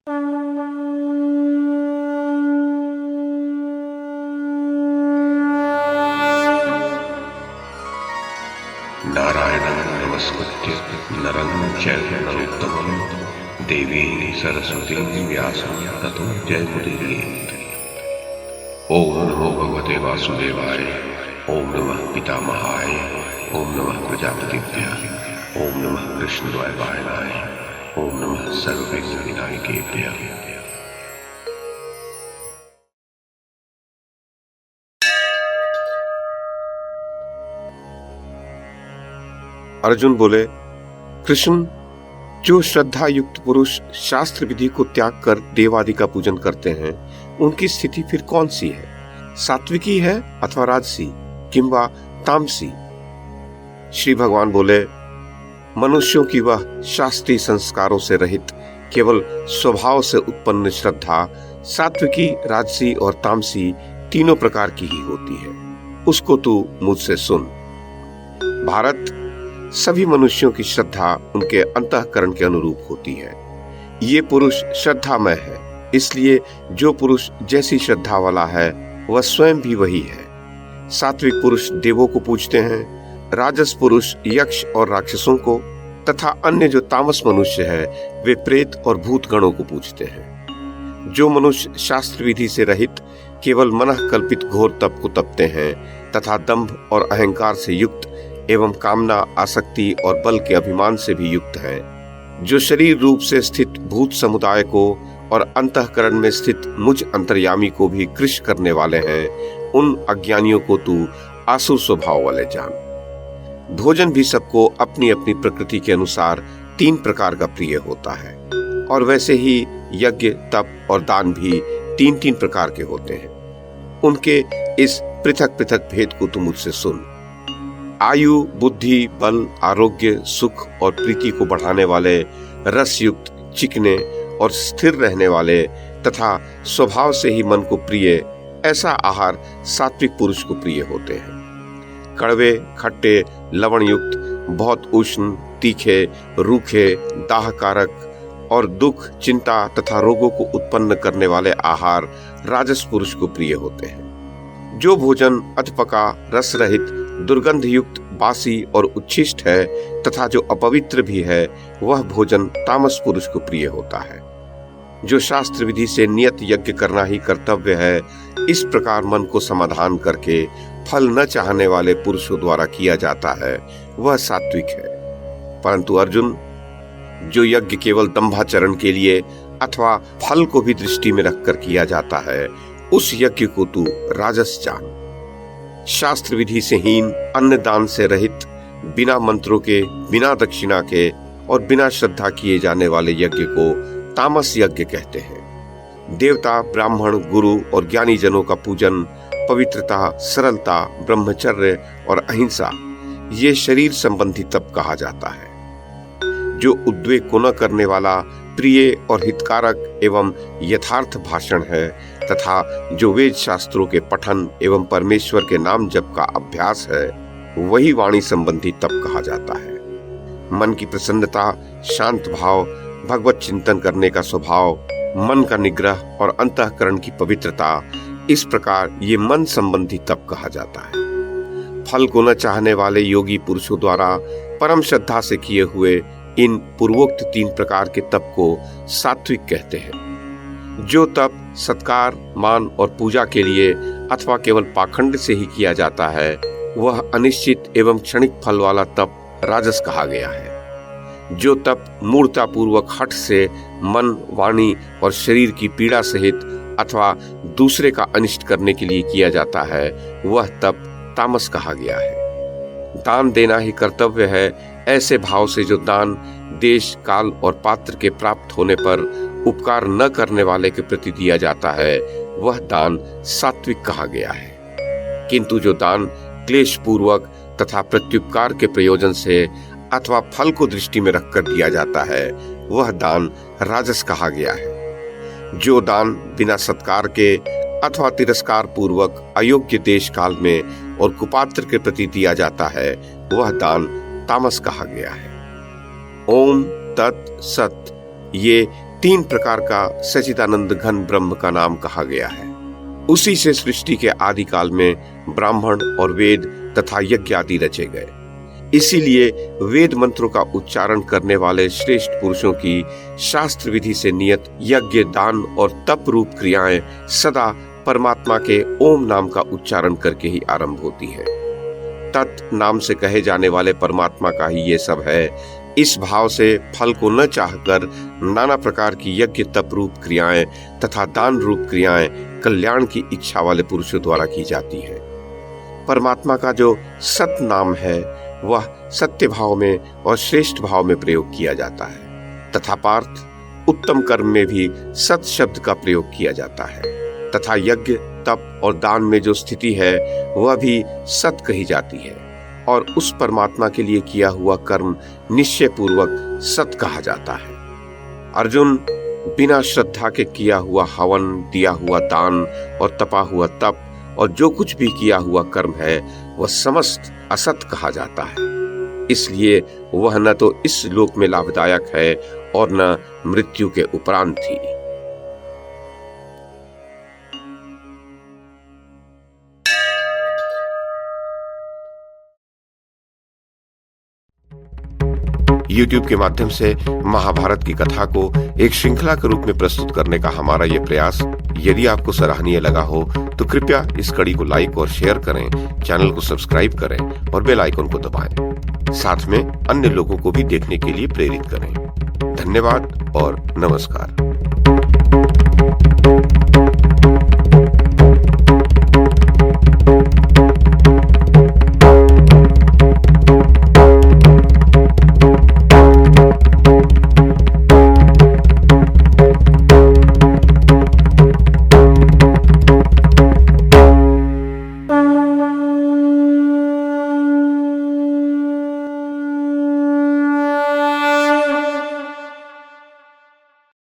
नारायणं नमस्कृत्य नरं चैव नरोत्तमं देवीं सरस्वतीं व्यासं ततो जयमुदीरयेत्। ओम नमो भगवते वासुदेवाय, ओम नमः पितामहाय, ओम नमः प्रजापतिभ्यः, ओम नमः कृष्णद्वैपायनाय, ओम नमः सर्वविघ्नविनायकेभ्यः। अर्जुन बोले, कृष्ण, जो श्रद्धा युक्त पुरुष शास्त्र विधि को त्याग कर देवादि का पूजन करते हैं, उनकी स्थिति फिर कौन सी है? सात्विकी है अथवा राजसी किंवा तामसी? श्री भगवान बोले, मनुष्यों की वह शास्त्रीय संस्कारों से रहित केवल स्वभाव से उत्पन्न श्रद्धा सात्विकी, राजसी और तामसी तीनों प्रकार की ही होती है। उसको तू मुझसे सुन। भारत, सभी मनुष्यों की श्रद्धा उनके अंतःकरण के अनुरूप होती है। ये पुरुष श्रद्धामय है, इसलिए जो पुरुष जैसी श्रद्धा वाला है वह स्वयं भी वही है। सात्विक पुरुष देवों को पूजते हैं, राजस पुरुष यक्ष और राक्षसों को, तथा अन्य जो तामस मनुष्य है वे प्रेत और भूत गणों को पूजते हैं। जो मनुष्य शास्त्र विधि से रहित केवल मनः कल्पित घोर तप को तपते हैं तथा दंभ और अहंकार से युक्त एवं कामना, आसक्ति और बल के अभिमान से भी युक्त हैं, जो शरीर रूप से स्थित भूत समुदाय को और अंतःकरण में स्थित मुझ अंतर्यामी को भी कृश करने वाले हैं, उन अज्ञानियों को तू आसुर स्वभाव वाले जान। भोजन भी सबको अपनी अपनी प्रकृति के अनुसार तीन प्रकार का प्रिय होता है, और वैसे ही यज्ञ, तप और दान भी तीन तीन प्रकार के होते हैं। उनके इस पृथक पृथक भेद को तू मुझसे सुन। आयु, बुद्धि, बल, आरोग्य, सुख और प्रीति को बढ़ाने वाले, रस युक्त, चिकने और स्थिर रहने वाले तथा स्वभाव से ही मन को प्रिय, ऐसा आहार सात्विक पुरुष को प्रिय होते हैं। कड़वे, खट्टे, लवण युक्त, बहुत उष्ण, तीखे, रूखे, दाहकारक और दुख, चिंता तथा रोगों को उत्पन्न करने वाले आहार राजस पुरुष को प्रिय होते हैं। जो भोजन अधपका, रस रहित, दुर्गंध युक्त, बासी और उच्छिष्ट है तथा जो अपवित्र भी है, वह भोजन तामस पुरुष को प्रिय होता है। जो शास्त्र विधि से नियत यज्ञ करना ही कर्तव्य है, इस प्रकार मन को समाधान करके फल न चाहने वाले पुरुषों द्वारा किया जाता है, वह सात्विक है। परंतु अर्जुन, जो यज्ञ केवल दंभाचरण के लिए अथवा फल को भी दृष्टि में रखकर किया जाता है, उस यज्ञ को तू राजस जान। शास्त्र विधि से हीन, अन्न दान से रहित, बिना मंत्रों के, बिना दक्षिणा के और बिना श्रद्धा किए जाने वाले यज्ञ को तामस यज्ञ कहते हैं। देवता, ब्राह्मण, गुरु और ज्ञानी जनों का पूजन, पवित्रता, सरलता, ब्रह्मचर्य और अहिंसा, ये शरीर संबंधी तप कहा जाता है। जो उद्वेग को न करने वाला, प्रिय और हितकारक एवं यथार्थ भाषण है तथा जो वेद शास्त्रों के पठन एवं परमेश्वर के नाम जप का अभ्यास है, वही वाणी संबंधी तप कहा जाता है। मन की प्रसन्नता, शांत भाव, भगवत चिंतन करने का स्वभाव, मन का निग्रह और अंतःकरण की पवित्रता, इस प्रकार ये मन संबंधी तप कहा जाता है। फल को न चाहने वाले योगी पुरुषों द्वारा परम श्रद्धा से किए हुए इन पूर्वोक्त तीन प्रकार के तप को सात्विक कहते हैं। जो तप सत्कार, मान और पूजा के लिए अथवा केवल पाखंड से ही किया जाता है, वह अनिश्चित एवं क्षणिक फल वाला तप राजस कहा गया है। जो तप मूर्ता पूर्वक हठ से मन, वाणी और शरीर की पीड़ा सहित अथवा दूसरे का अनिष्ट करने के लिए किया जाता है, वह तप तामस कहा गया है। दान देना ही कर्तव्य है, ऐसे भाव से जो दान देश, काल और पात्र के प्राप्त होने पर उपकार न करने वाले के प्रति दिया जाता है, वह दान सात्विक कहा गया है। किंतु जो दान क्लेश पूर्वक तथा प्रत्युपकार के प्रयोजन से अथवा फल को दृष्टि में रखकर दिया जाता है, वह दान राजस कहा गया है। जो दान बिना सत्कार के अथवा तिरस्कार पूर्वक अयोग्य देश काल में और कुपात्र के प्रति दिया जाता है, वह दान तामस कहा गया है। ओम तत् सत, ये 3 प्रकार का सच्चिदानंद घन ब्रह्म का नाम कहा गया है। उसी से सृष्टि के आदि काल में ब्राह्मण और वेद तथा यज्ञ आदि रचे गए। इसीलिए वेद मंत्रों का उच्चारण करने वाले श्रेष्ठ पुरुषों की शास्त्र विधि से नियत यज्ञ, दान और तप रूप क्रियाएं सदा परमात्मा के ओम नाम का उच्चारण करके ही आरंभ होती है। तत् नाम से कहे जाने वाले परमात्मा का ही ये सब है। इस भाव से फल को न चाहकर नाना प्रकार की यज्ञ, तप रूप क्रियाएं तथा दान रूप क्रियाएं कल्याण की इच्छा वाले पुरुषों द्वारा की जाती है। परमात्मा का जो सत नाम है वह सत्य भाव में और श्रेष्ठ भाव में प्रयोग किया जाता है तथा पार्थ उत्तम कर्म में भी सत शब्द का प्रयोग किया जाता है तथा यज्ञ, तप और दान में जो स्थिति है वह भी सत कही जाती है और उस परमात्मा के लिए किया हुआ कर्म निश्चय पूर्वक सत कहा जाता है। अर्जुन, बिना श्रद्धा के किया हुआ हवन, दिया हुआ दान और तपा हुआ तप और जो कुछ भी किया हुआ कर्म है वह समस्त असत कहा जाता है। इसलिए वह न तो इस लोक में लाभदायक है और न मृत्यु के उपरांत ही। YouTube के माध्यम से महाभारत की कथा को एक श्रृंखला के रूप में प्रस्तुत करने का हमारा ये प्रयास यदि आपको सराहनीय लगा हो तो कृपया इस कड़ी को लाइक और शेयर करें, चैनल को सब्सक्राइब करें और बेल आइकन को दबाएं। साथ में अन्य लोगों को भी देखने के लिए प्रेरित करें। धन्यवाद और नमस्कार।